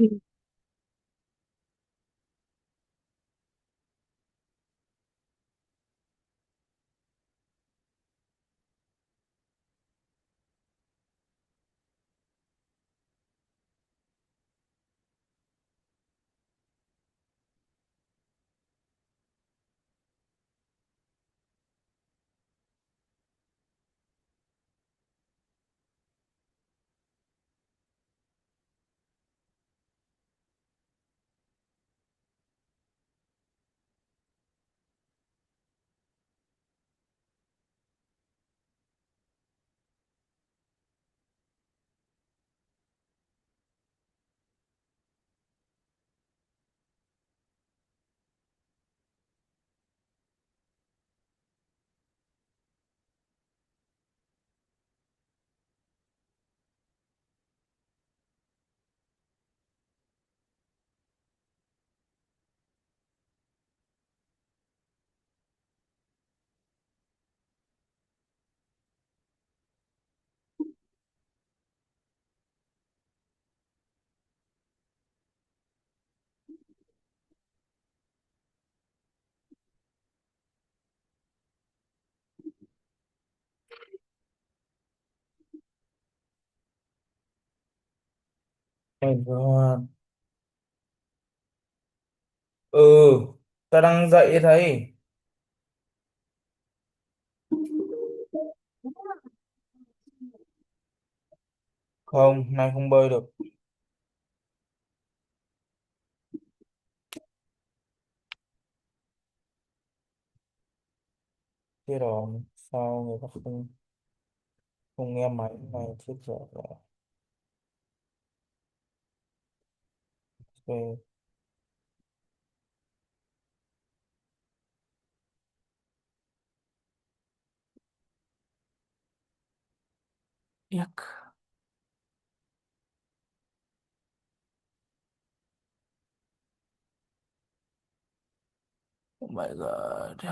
My God. Ừ, ta đang dậy thấy. Không, nay không bơi được. Thế rồi, sao người ta không không nghe máy này chết rồi. Ok. Tiếc. Oh my God.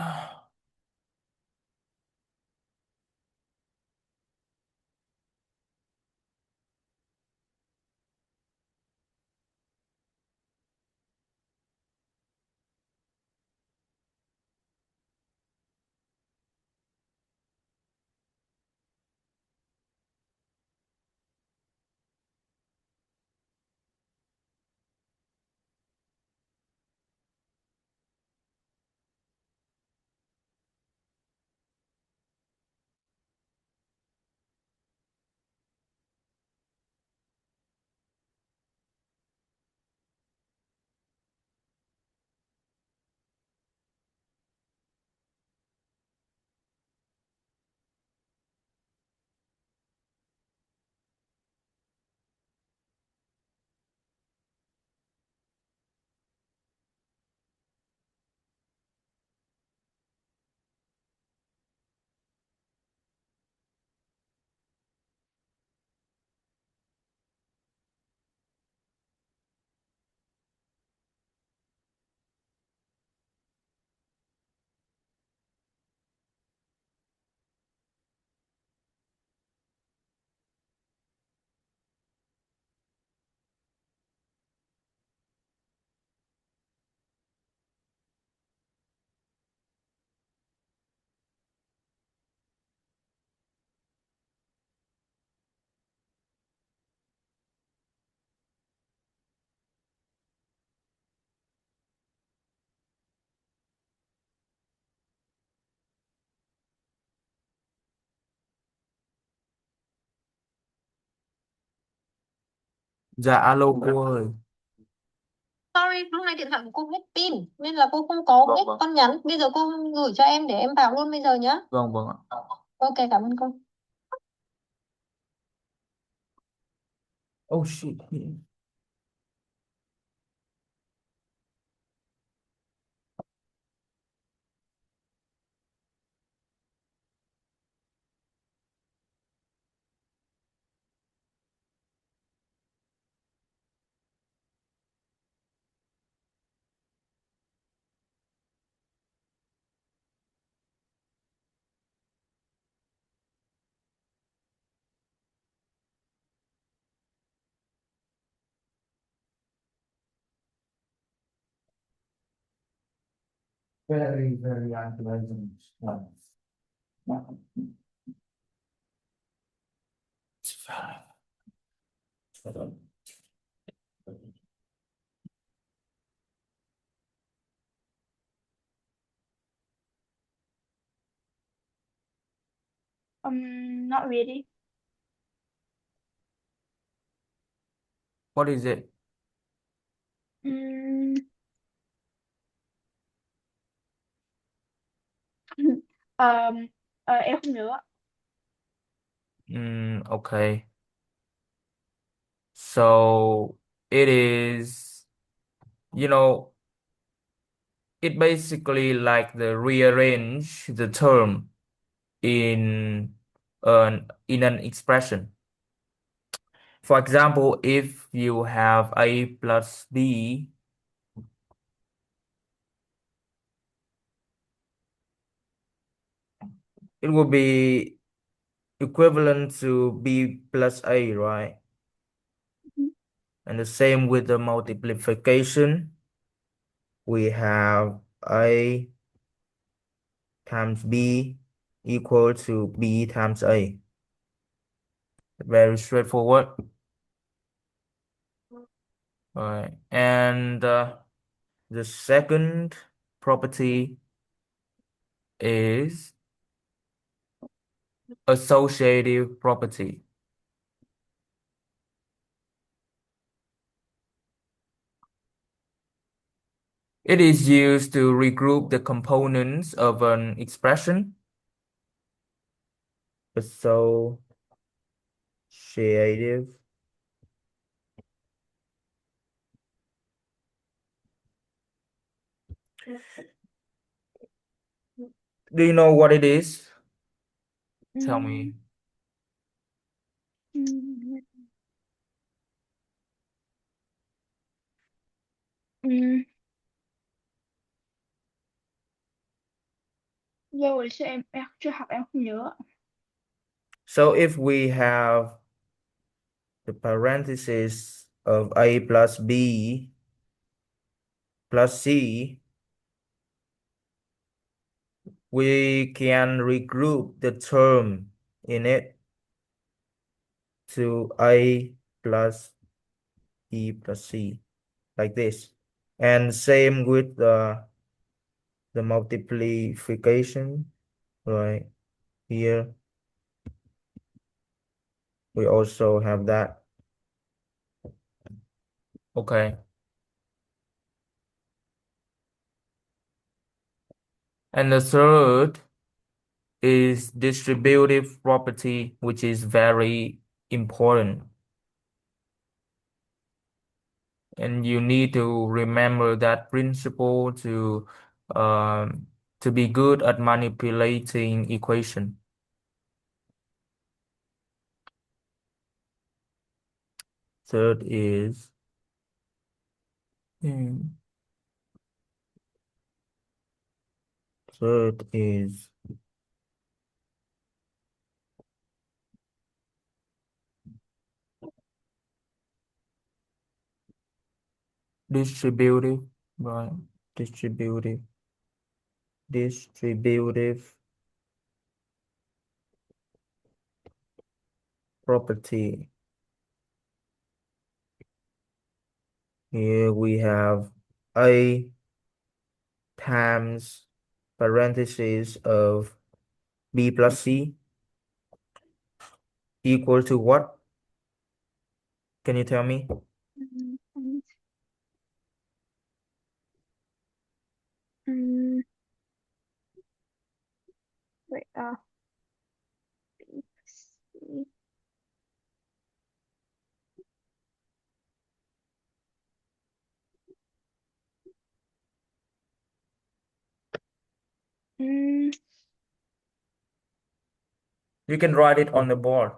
Dạ alo cô ơi. Sorry, lúc này điện thoại của cô hết pin nên là cô không có Vâng biết vâng. con nhắn. Bây giờ cô gửi cho em để em vào luôn bây giờ nhá. Vâng vâng ạ. Ok, cảm ơn cô. Oh shit. Very, very unpleasant one. It's fine. Not really. What is it? Ừm, em không nhớ ạ. Okay. So it is, you know, it basically like the rearrange the term in an expression. For example, if you have A plus B, it will be equivalent to B plus A, right? And the same with the multiplication. We have A times B equal to B times A. Very straightforward. All right. And the second property is associative property. It is used to regroup the components of an expression. Associative. Do you know what it is? Tell me. Ừm, ừm, Lâu rồi chứ em chưa học em không nhớ ạ. So if we have the parenthesis of A plus B plus C, we can regroup the term in it to A plus B plus C, like this. And same with the multiplication, right? Here we also have that. Okay. And the third is distributive property, which is very important. And you need to remember that principle um, to be good at manipulating equation. Third is hmm, third is distributive, right? Distributive property. Here we have A times parentheses of B plus C equal to what? Can you tell me? Ừm, ừm, ừm, Vậy ừm, You can write it on the board.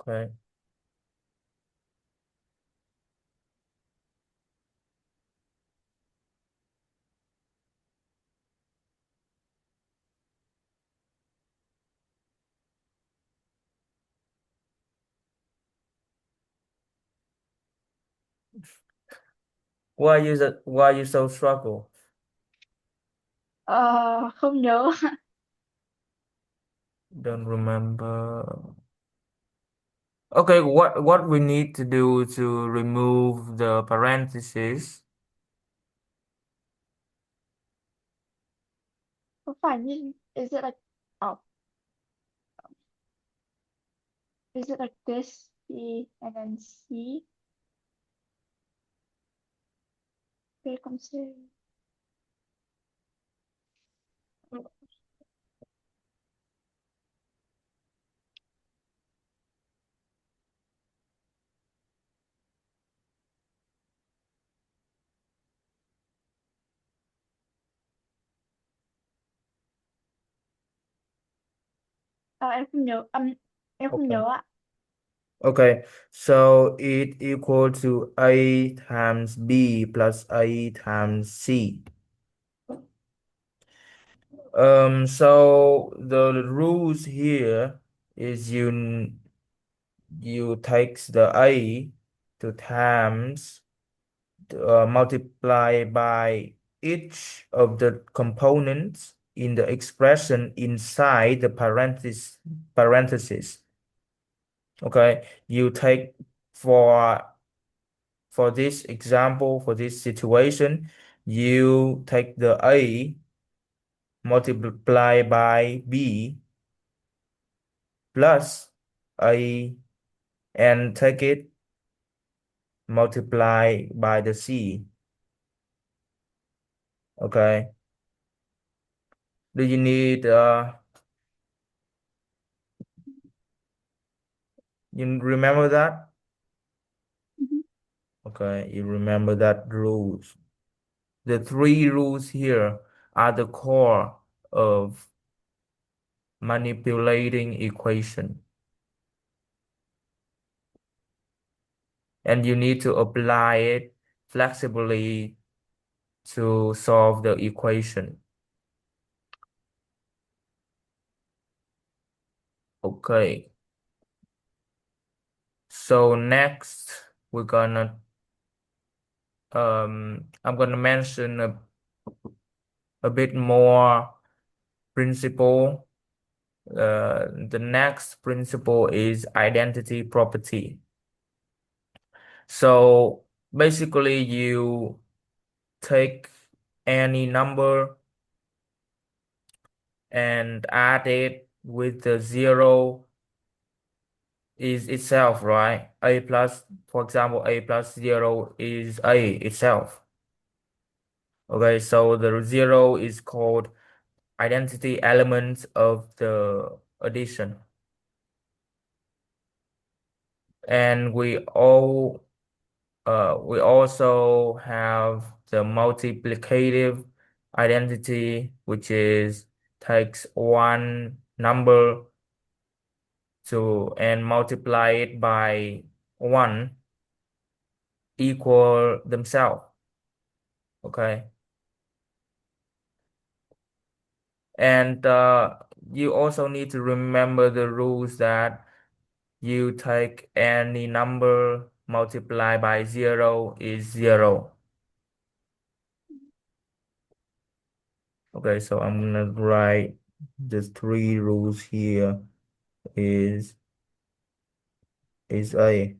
Okay. Why you so struggle? Không nhớ. Don't remember. Okay, what we need to do to remove the parentheses? Có phải như is it like oh is it like this C and then C? B cộng C. Em không nhớ. Em không Okay. nhớ ạ. Okay, so it equal to A times B plus A times C. So the rules here is you takes the A to times multiply by each of the components in the expression inside the parenthesis. Okay, you take for for this example, for this situation, you take the A multiply by B plus A and take it multiply by the C. Okay. Do you need you remember that? Mhm. Okay, you remember that rules. The three rules here are the core of manipulating equation. And you need to apply it flexibly to solve the equation. Okay. So next we're gonna I'm gonna mention a bit more principle. The next principle is identity property. So basically you take any number and add it with the zero is itself, right? A plus, for example, A plus zero is A itself. Okay, so the zero is called identity element of the addition. And we also have the multiplicative identity, which is takes one number to and multiply it by one equal themselves. Okay. And you also need to remember the rules that you take any number multiply by zero is zero. Okay, so I'm gonna write the three rules here is A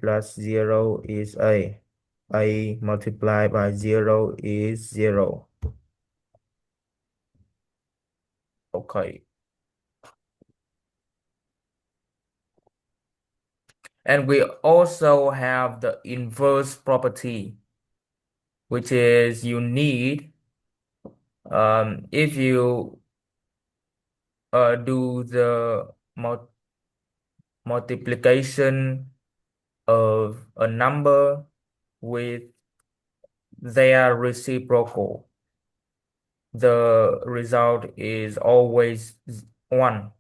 plus zero is A multiplied by zero is zero. Okay. And we also have the inverse property, which is you need if you do the multiplication of a number with their reciprocal, the result is always one.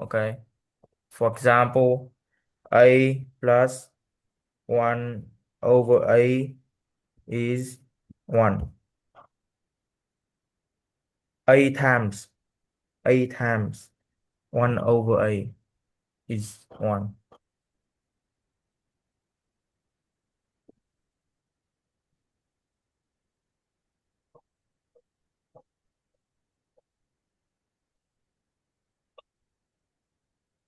Okay. For example, a plus 1 over a is 1. A times 1 over a is 1.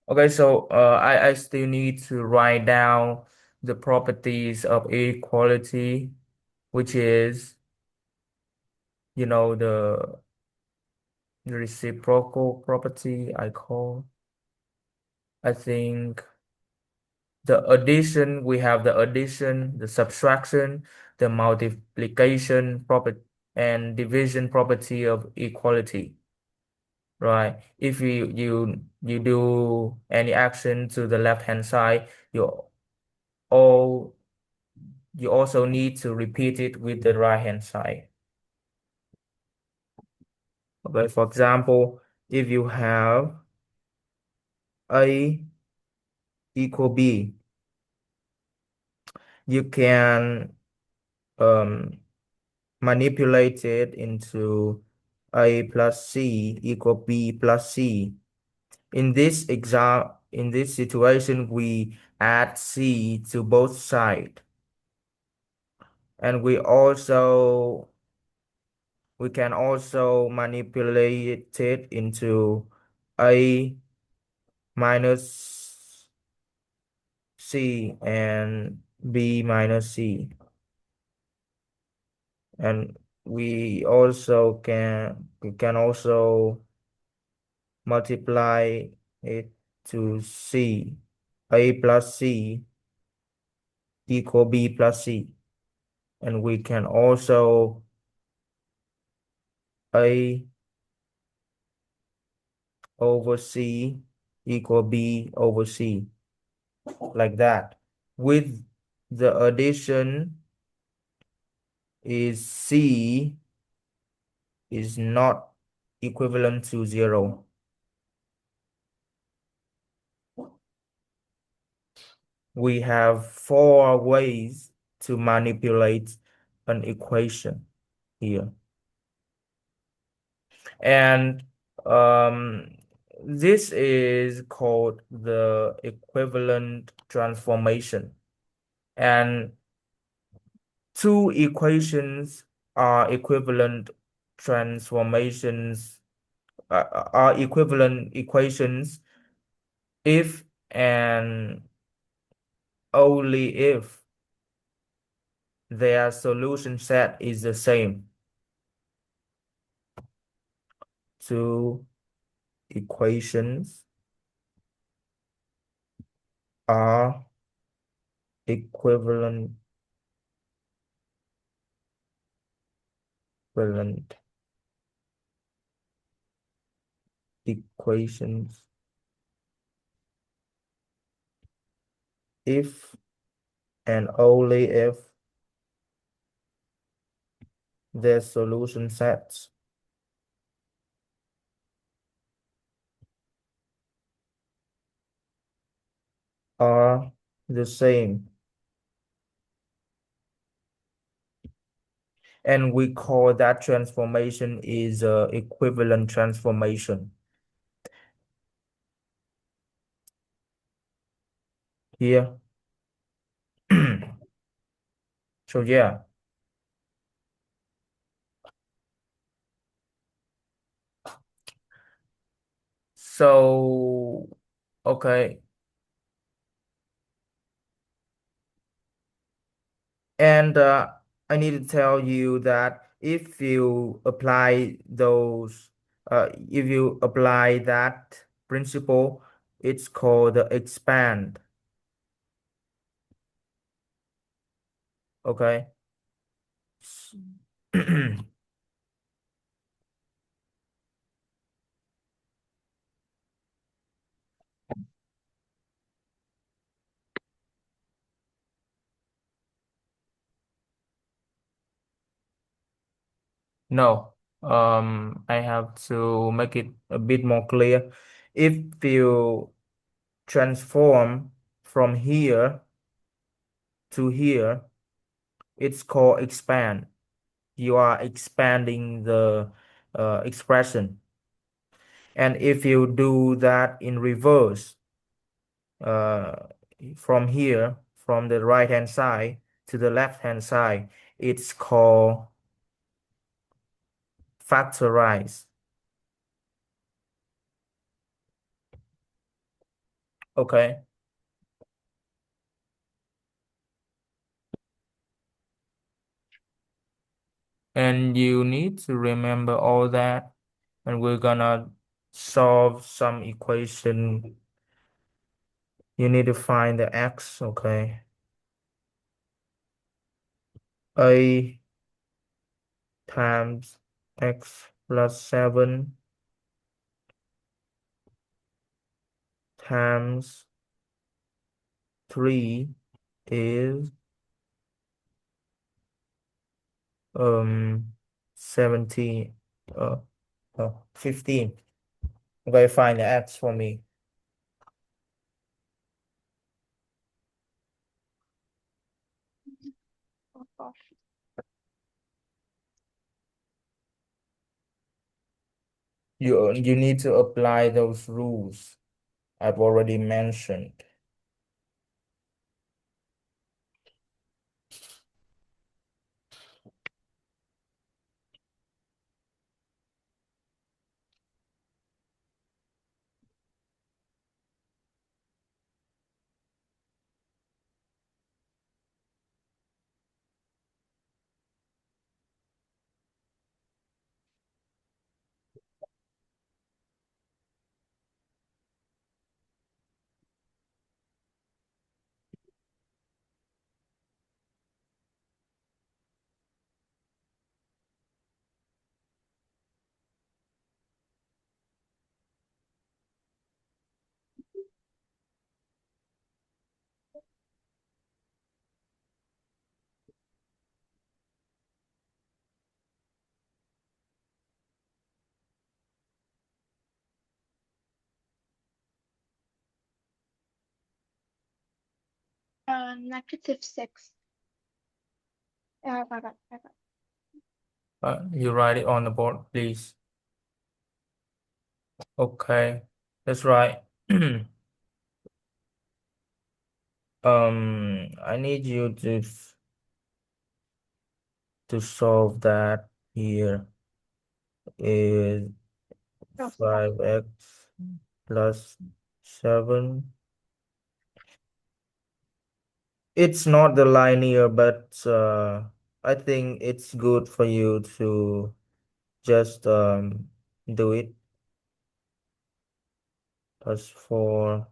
Okay, so I still need to write down the properties of equality, which is, the reciprocal property I think we have the addition, the subtraction, the multiplication property, and division property of equality, right? If you do any action to the left hand side, all you also need to repeat it with the right hand side. Okay, for example, if you have A equal B, you can manipulate it into A plus C equal B plus C. In this situation, we add C to both sides. And we can also manipulate it into A minus C and B minus C. And we can also multiply it to C. A plus C equal B plus C. And we can also A over C equal B over C, like that. With the addition is C is not equivalent to 0. We have 4 ways to manipulate an equation here. And this is called the equivalent transformation. And two equations are equivalent transformations, are equivalent equations if and only if their solution set is the same. Two equations are equivalent equations if and only if their solution sets are the same. And we call that transformation is a equivalent transformation. Here. So yeah. So okay. And I need to tell you that if you apply that principle, it's called the expand. Okay. No, I have to make it a bit more clear. If you transform from here to here, it's called expand. You are expanding the expression. And if you do that in reverse, uh, from here, from the right hand side to the left hand side, it's called factorize. Okay. And you need to remember all that. And we're gonna solve some equation. You need to find the x, okay? A times x plus 7 times 3 is 17 uh, 15. Okay, find the x for me. Oh gosh. You need to apply those rules I've already mentioned. -6. Yeah, I got it. You write it on the board, please. Okay, that's right. I need you to solve that. Here is Oh, 5x plus 7. It's not the linear, but I think it's good for you to just do it. Plus 4,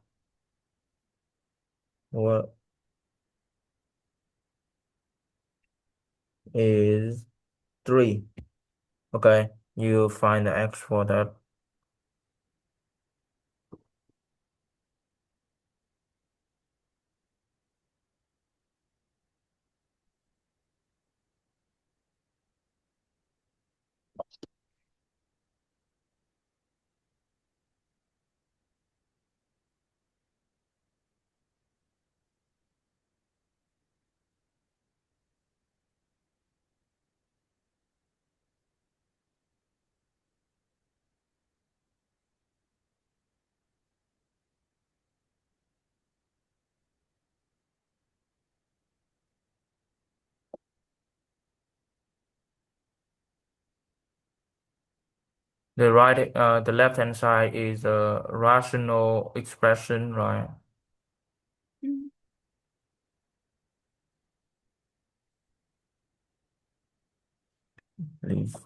what is 3? Okay, you find the x for that. The left hand side is a rational expression, right? mm. Please,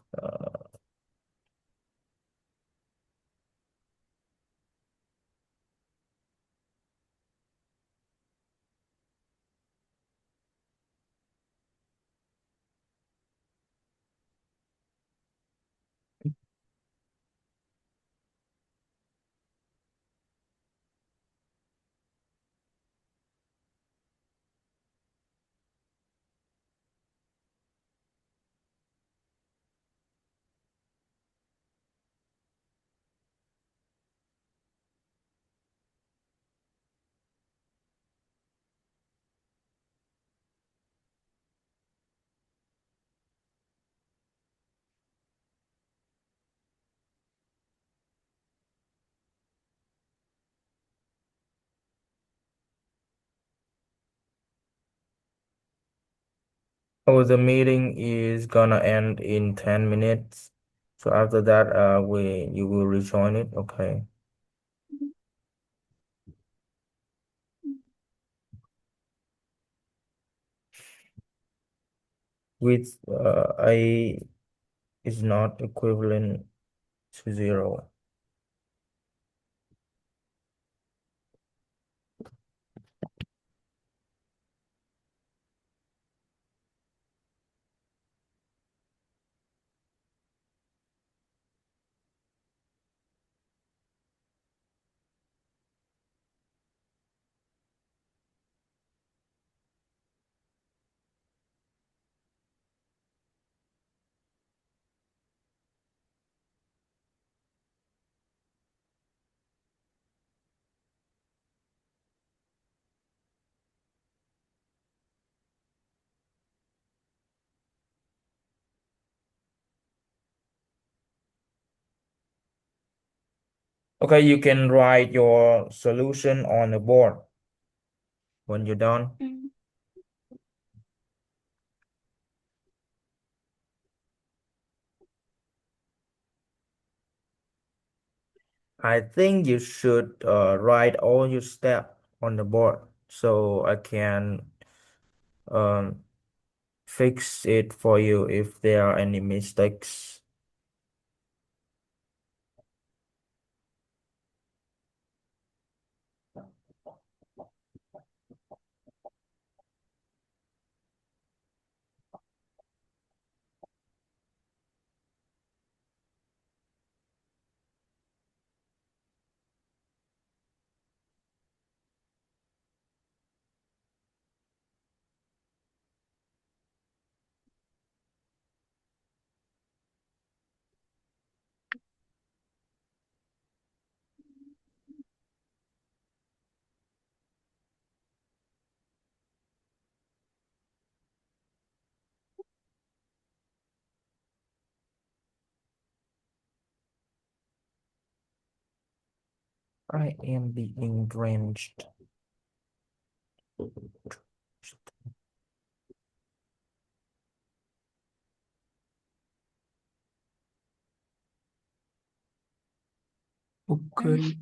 Oh, the meeting is gonna end in 10 minutes. So after that, you will rejoin it. Okay. With I is not equivalent to 0. Okay, you can write your solution on the board when you're done. Mm. I think you should write all your steps on the board so I can um, fix it for you if there are any mistakes. I am being drenched. Okay.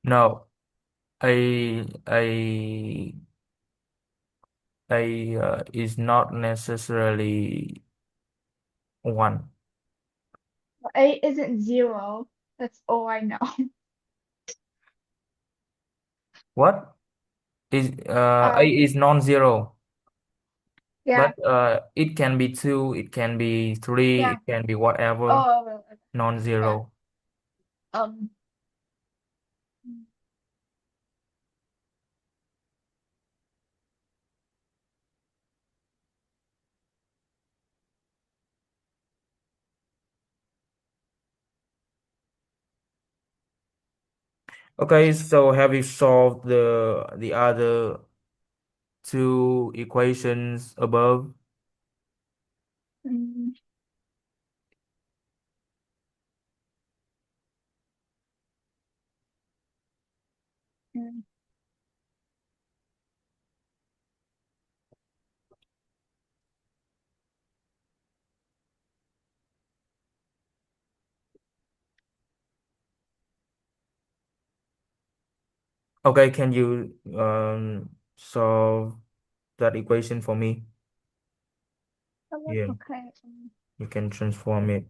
No, I is not necessarily 1. A isn't 0. That's all I know. What? Is A Um, is non-zero, yeah, but it can be 2, it can be 3, yeah. it can be whatever, Oh, well, yeah. non-zero. Um, Okay, so have you solved the other 2 equations above? mm, mm. Okay, can you solve that equation for me? Yeah, Okay. you can transform it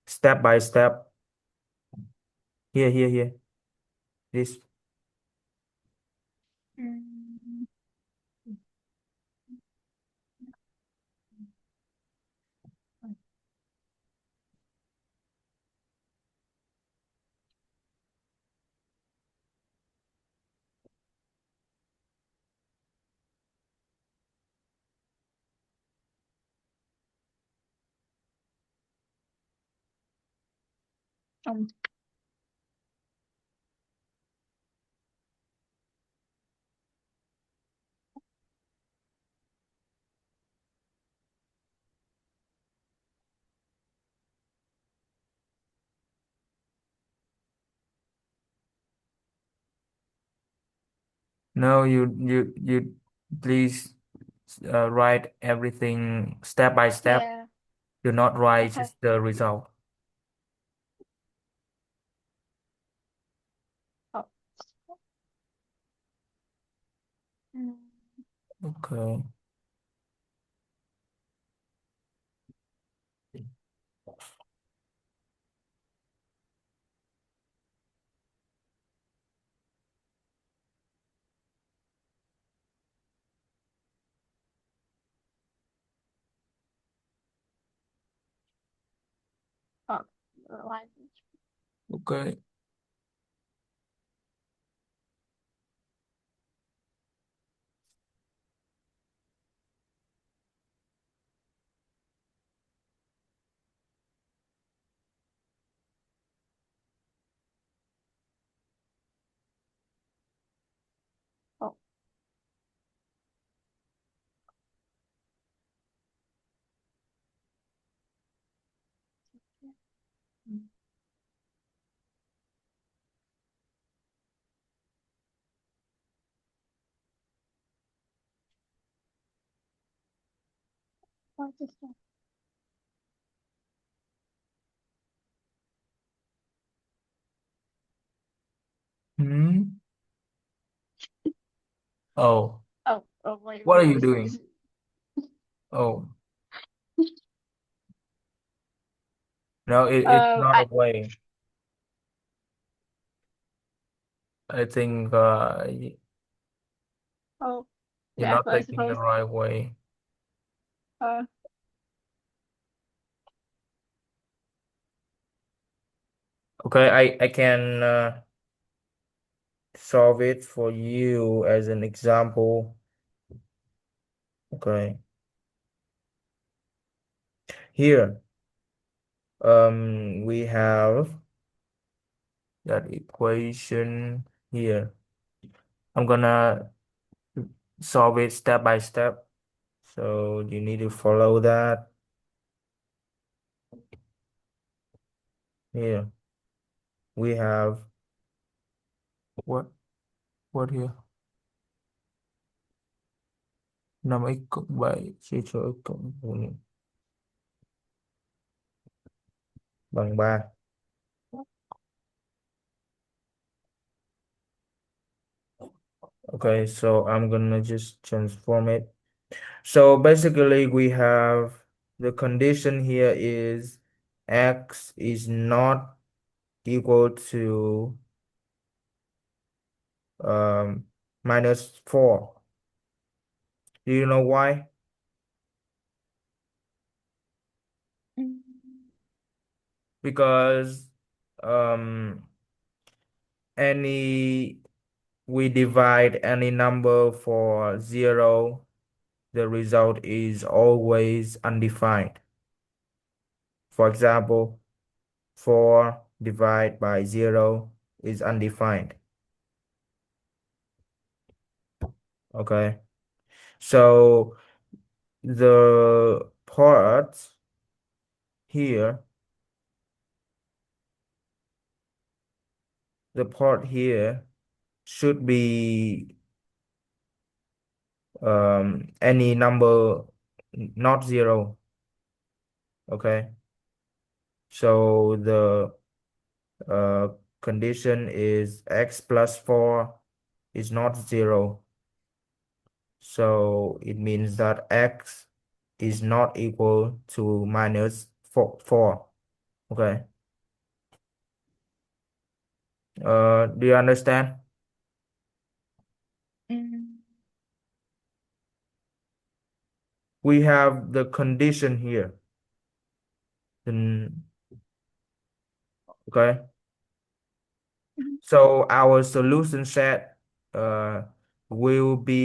step by step. Here. This. Mm, Um, No, you please write everything step by step. yeah. Do not write Okay. just the result. Oh. Mm, Okay. oh, line. Okay. Oh. What is that? Hmm. Oh, Oh, wait, what are wait. you doing? Oh, no, it's not a I way. I think oh you're yeah, not but I taking the suppose right way. uh Okay, I can solve it for you as an example. Okay. Here, we have that equation here. I'm gonna solve it step by step. So you need to follow that. Here, we have what here? 5x cộng 7 chia cho x cộng 4 bằng 3. Okay, so I'm gonna just transform it. So basically we have the condition here is x is not equal to -4. Do you know why? mm, Because um any we divide any number for 0, the result is always undefined. For example, 4 divided by 0 is undefined. Okay, so the part here, should be any number not 0. Okay, so the uh, condition is x plus 4 is not 0. So it means that x is not equal to -4. Okay. Do you understand? mm, We have the condition here. Okay. mm. So our solution set will be